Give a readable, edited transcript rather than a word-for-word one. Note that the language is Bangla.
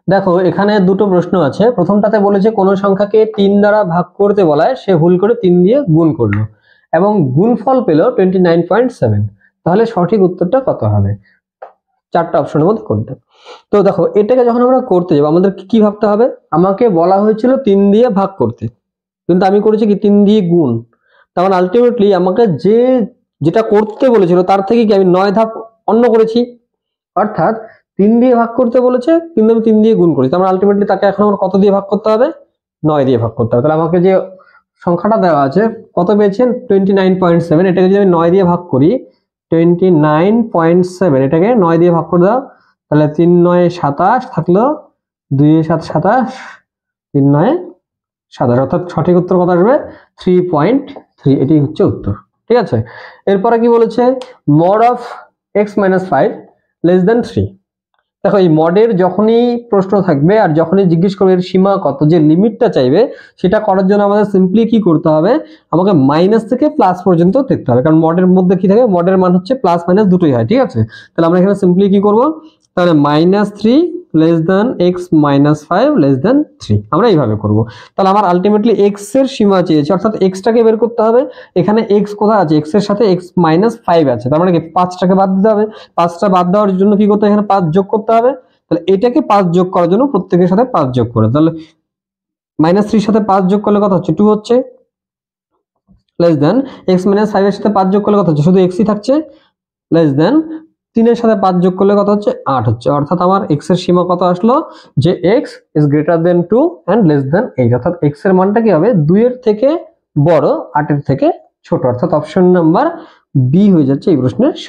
দেখো এখানে দুটো প্রশ্ন আছে। প্রথমটাতে বলেছে কোন সংখ্যাকে 3 দ্বারা ভাগ করতে বলায় সে ভুল করে 3 দিয়ে গুণ করলো এবং গুণফল পেল 29.7। তাহলে সঠিক উত্তরটা কত হবে? চারটা অপশনের মধ্যে কোনটা? তো দেখো এটাকে যখন আমরা করতে যাব আমাদের কি ভাবতে হবে? আমাকে বলা হয়েছিল 3 দিয়ে ভাগ করতে, কিন্তু আমি করেছি কি 3 দিয়ে গুণ। তার মানে আলটিমেটলি আমাকে যেটা করতে বলেছিল তার থেকে কি আমি 9 ধাপ অন্য করেছি। অর্থাৎ 3 দিয়ে ভাগ করতে বলেছে কিন্তু আমি 3 দিয়ে গুণ করেছি। তার মানে আলটিমেটলি তাকে এখন আমার কত দিয়ে ভাগ করতে হবে? 9 দিয়ে ভাগ করতে হবে। তাহলে আমাকে যে সংখ্যাটা দেওয়া আছে কত পেয়েছেন? 29.7। এটাকে যদি আমি 9 দিয়ে ভাগ করি 29.7, এটাকে 9 দিয়ে ভাগ করে দাও, তাহলে 3 9 27 থাকলো, 2 7 27, 3 9 27, অর্থাৎ সঠিক উত্তর কত আসবে? 3.3। এটি হচ্ছে উত্তর। ঠিক আছে, এরপরে কি বলেছে? mod of x - 5 less than 3। দেখো এই মডের যখনই প্রশ্ন থাকবে আর যখনই জিজ্ঞেস করবে এর সীমা কত, যে লিমিটটা চাইবে, সেটা করার জন্য আমাদের সিম্পলি কি করতে হবে? আমাকে মাইনাস থেকে প্লাস পর্যন্ত দেখতে হবে, কারণ মডের মধ্যে কি থাকে? মডের মান হচ্ছে প্লাস মাইনাস দুটোই হয়। ঠিক আছে, তাহলে আমরা এখানে সিম্পলি কি করব? তাহলে -3 less than x - 5 less than 3 আমরা এইভাবে করব। তাহলে আমার আলটিমেটলি x এর সীমা চেয়েছে, অর্থাৎ x টাকে বের করতে হবে। এখানে x কোথায় আছে? x এর সাথে x - 5 আছে, তার মানে কি 5টাকে বাদ দিতে হবে। 5টা বাদ দেওয়ার জন্য কি করতে হবে? এখানে 5 যোগ করতে হবে। তাহলে এটাকে 5 যোগ করার জন্য প্রত্যেকের সাথে 5 যোগ করে, তাহলে -3 এর সাথে 5 যোগ করলে কত হচ্ছে? 2 হচ্ছে, লেস দেন x - 5 এর সাথে 5 যোগ করলে কত হচ্ছে? শুধু x ই থাকছে, লেস দেন 3 এর সাথে 5 যোগ করলে কত হচ্ছে? 8 হচ্ছে। অর্থাৎ আমার x এর সীমা কত আসলো? যে x is greater than 2 and less than 8, অর্থাৎ x এর মানটা কি হবে? 2 এর থেকে বড়, 8 এর থেকে ছোট, অর্থাৎ অপশন নাম্বার বি হয়ে যাচ্ছে এই প্রশ্নের সঠিক।